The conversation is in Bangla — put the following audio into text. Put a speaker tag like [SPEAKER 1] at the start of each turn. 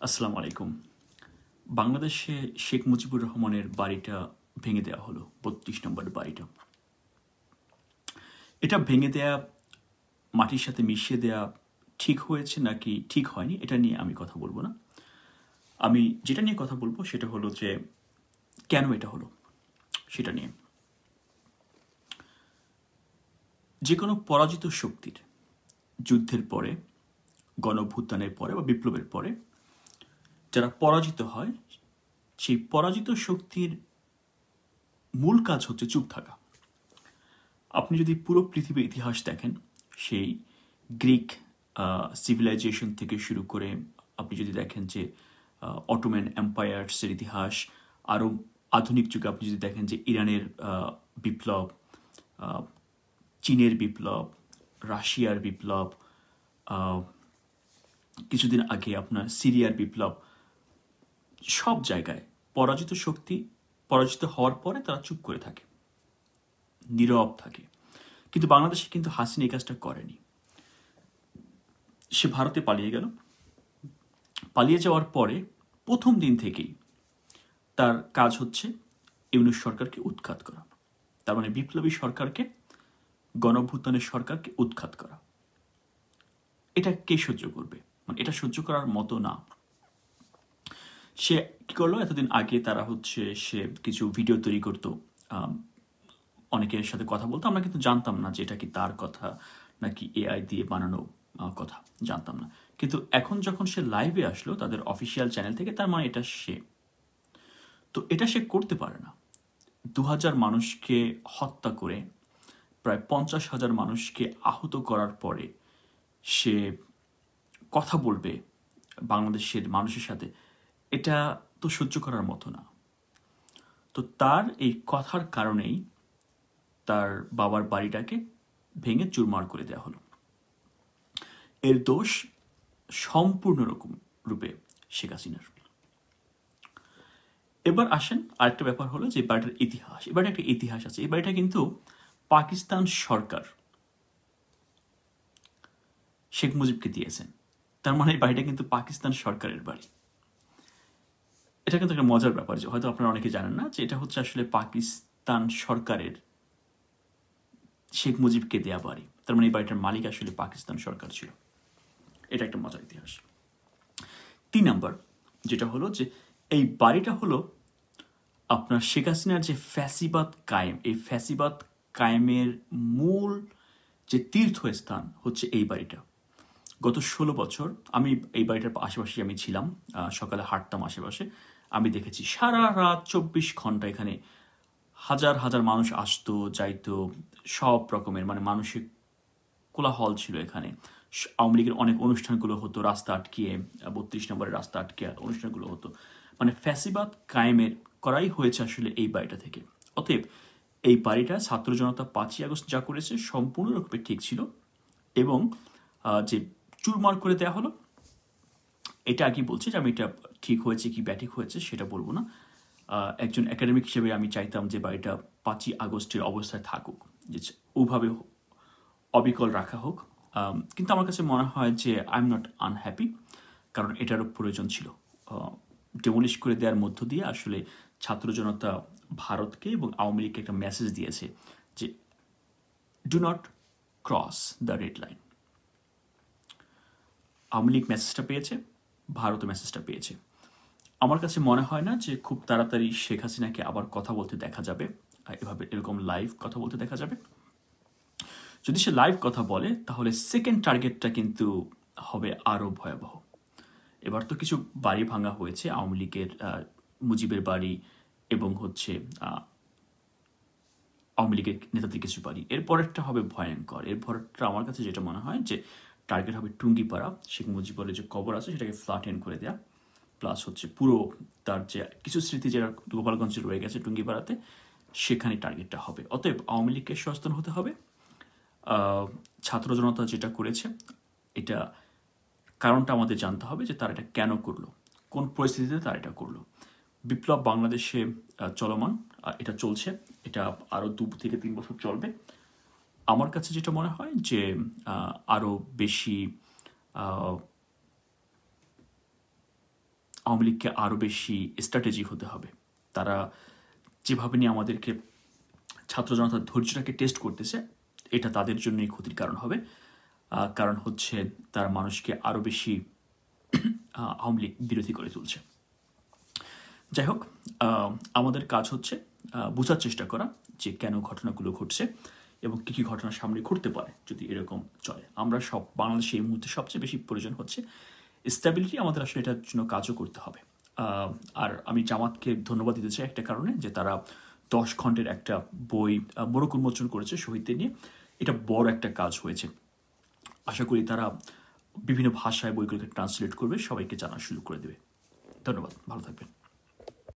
[SPEAKER 1] আসসালামু আলাইকুম। বাংলাদেশে শেখ মুজিবুর রহমানের বাড়িটা ভেঙে দেওয়া হলো, ৩২ নম্বর বাড়িটা। এটা ভেঙে দেয়া, মাটির সাথে মিশিয়ে দেয়া ঠিক হয়েছে নাকি ঠিক হয়নি, এটা নিয়ে আমি কথা বলবো না। আমি যেটা নিয়ে কথা বলবো সেটা হলো যে কেন এটা হলো সেটা নিয়ে। যে কোনো পরাজিত শক্তির যুদ্ধের পরে, গণঅভ্যুত্থানের পরে বা বিপ্লবের পরে যারা পরাজিত হয়, সেই পরাজিত শক্তির মূল কাজ হচ্ছে চুপ থাকা। আপনি যদি পুরো পৃথিবীর ইতিহাস দেখেন, সেই গ্রিক সিভিলাইজেশন থেকে শুরু করে আপনি যদি দেখেন যে অটোম্যান এম্পায়ার্সের ইতিহাস, আরও আধুনিক যুগে আপনি যদি দেখেন যে ইরানের বিপ্লব, আহ, চীনের বিপ্লব, রাশিয়ার বিপ্লব, আহ, কিছুদিন আগে আপনার সিরিয়ার বিপ্লব, সব জায়গায় পরাজিত শক্তি পরাজিত হওয়ার পরে তারা চুপ করে থাকে, নীরব থাকে। কিন্তু বাংলাদেশে কিন্তু হাসিনা এই কাজটা করেনি। সে ভারতে পালিয়ে গেল। পালিয়ে যাওয়ার পরে প্রথম দিন থেকেই তার কাজ হচ্ছে ইউনূস সরকারকে উৎখাত করা। তার মানে বিপ্লবী সরকারকে, গণঅভ্যুত্থানের সরকারকে উৎখাত করা। এটা কে সহ্য করবে? মানে এটা সহ্য করার মতো না। সে কি করলো, এতদিন আগে তারা হচ্ছে সে কিছু ভিডিও তৈরি করতো, অনেকের সাথে কথা বলতো। আমরা কিন্তু জানতাম না যে এটা কি তার কথা নাকি এআই দিয়ে বানানো কথা, জানতাম না। কিন্তু এখন যখন সে লাইভে আসলো তাদের অফিসিয়াল চ্যানেল থেকে, তার মানে এটা সে। তো এটা সে করতে পারে না। ২,০০০ মানুষকে হত্যা করে, প্রায় ৫০,০০০ মানুষকে আহত করার পরে সে কথা বলবে বাংলাদেশের মানুষের সাথে, এটা তো সহ্য করার মতো না। তো তার এই কথার কারণেই তার বাবার বাড়িটাকে ভেঙে চুরমার করে দেওয়া হলো। এর দোষ সম্পূর্ণ রকম রূপে শেখ হাসিনার। এবার আসেন, আরেকটা ব্যাপার হলো যে বাড়িটার ইতিহাস। এবার একটা ইতিহাস আছে। এই বাড়িটা কিন্তু পাকিস্তান সরকার শেখ মুজিবকে দিয়েছেন। তার মানে এই বাড়িটা কিন্তু পাকিস্তান সরকারের বাড়ি। এটা কিন্তু একটা মজার ব্যাপার, যে হয়তো আপনারা অনেকে জানেন না যে এটা হচ্ছে আসলে পাকিস্তান সরকারের শেখ মুজিবকে দেয়া বাড়ি। তার মানে এই বাড়িটার মালিক আসলে পাকিস্তান সরকার ছিল। এটা একটা মজার ইতিহাস। ৩ নাম্বার যেটা হলো যে এই বাড়িটা হলো আপনার শেখ হাসিনার যে ফ্যাসিবাদ কায়েম, এই ফ্যাসিবাদ কায়েমের মূল যে তীর্থস্থান হচ্ছে এই বাড়িটা। গত ১৬ বছর আমি এই বাড়িটার আশেপাশে আমি ছিলাম, সকালে হাঁটতাম আশেপাশে। আমি দেখেছি সারা রাত ২৪ ঘন্টা এখানে হাজার হাজার মানুষ আসতো যাইতো, সব রকমের মানে মানসিক কোলাহল ছিল এখানে। আওয়ামী লীগের অনেক অনুষ্ঠানগুলো হতো রাস্তা আটকিয়ে, ৩২ নম্বরের রাস্তা আটকিয়ে অনুষ্ঠানগুলো হতো। মানে ফ্যাসিবাদ কায়েমের করাই হয়েছে আসলে এই বাড়িটা থেকে। অতএব এই বাড়িটা ছাত্র জনতা ৫ই আগস্ট যা করেছে সম্পূর্ণরূপে ঠিক ছিল। এবং যে চুরমার করে দেওয়া হলো, এটা আগেই বলছি যে আমি এটা ঠিক হয়েছে কি ব্যাঠিক হয়েছে সেটা বলবো না। একজন একাডেমিক হিসেবে আমি চাইতাম যে বাড়িটা ৫ই আগস্টের অবস্থায় থাকুক, যে ওভাবে অবিকল রাখা হোক। কিন্তু আমার কাছে মনে হয় যে আই এম নট আনহ্যাপি, কারণ এটারও প্রয়োজন ছিল। ডেমোলিশ করে দেওয়ার মধ্য দিয়ে আসলে ছাত্র জনতা ভারতকে এবং আওয়ামী লীগকে একটা মেসেজ দিয়েছে যে do not cross the red line. Awami League মেসেজটা পেয়েছে, ভারতও মেসেজটা পেয়েছে। আমার কাছে মনে হয় না যে খুব তাড়াতাড়ি শেখ হাসিনাকে আবার কথা বলতে দেখা যাবে, এভাবে এরকম লাইভ কথা বলতে দেখা যাবে। যদি সে লাইভ কথা বলে তাহলে সেকেন্ড টার্গেটটা কিন্তু হবে আরও ভয়াবহ। এবার তো কিছু বাড়ি ভাঙা হয়েছে, আওয়ামী লীগের মুজিবের বাড়ি এবং হচ্ছে আওয়ামী লীগের নেতাদের কিছু বাড়ি। এরপরেরটা হবে ভয়ঙ্কর। এরপরেরটা আমার কাছে যেটা মনে হয় যে টার্গেট হবে টুঙ্গিপাড়া, শেখ মুজিবের যে কবর আছে সেটাকে ফ্ল্যাট এন্ড করে দেওয়া, প্লাস হচ্ছে পুরো তার যে কিছু স্মৃতি যেটা গোপালগঞ্জে রয়ে গেছে টুঙ্গিপাড়াতে, সেখানে টার্গেটটা হবে। অতএব আওয়ামী লীগকে সচেতন হতে হবে। ছাত্র জনতা যেটা করেছে, এটা কারণটা আমাদের জানতে হবে যে তারা এটা কেন করলো, কোন পরিস্থিতিতে তারা এটা করলো। বিপ্লব বাংলাদেশে চলমান, এটা চলছে, এটা আরও ২ থেকে ৩ বছর চলবে। আমার কাছে যেটা মনে হয় যে আরও বেশি আওয়ামী লীগকে আরও বেশি স্ট্র্যাটেজিক হতে হবে। তারা যেভাবে নিয়ে আমাদেরকে ছাত্র জনতার ধৈর্যটাকে টেস্ট করতেছে, এটা তাদের জন্যই ক্ষতির কারণ হবে। কারণ হচ্ছে তারা মানুষকে আরও বেশি আওয়ামী লীগ বিরোধী করে তুলছে। যাই হোক, আমাদের কাজ হচ্ছে বোঝার চেষ্টা করা যে কেন ঘটনাগুলো ঘটছে এবং কী কী ঘটনা সামনে ঘটতে পারে যদি এরকম চলে। আমরা বাংলাদেশে এই মুহূর্তে সবচেয়ে বেশি প্রয়োজন হচ্ছে স্ট্যাবিলিটি। আমাদের আসলে এটার জন্য কাজও করতে হবে। আর আমি জামাতকে ধন্যবাদ দিতে চাই একটা কারণে, যে তারা 10 খণ্ডের একটা বই মোড়ক উন্মোচন করেছে শহীদদের নিয়ে। এটা বড় একটা কাজ হয়েছে। আশা করি তারা বিভিন্ন ভাষায় বইগুলোকে ট্রান্সলেট করবে, সবাইকে জানার সুযোগ করে দেবে। ধন্যবাদ, ভালো থাকবেন।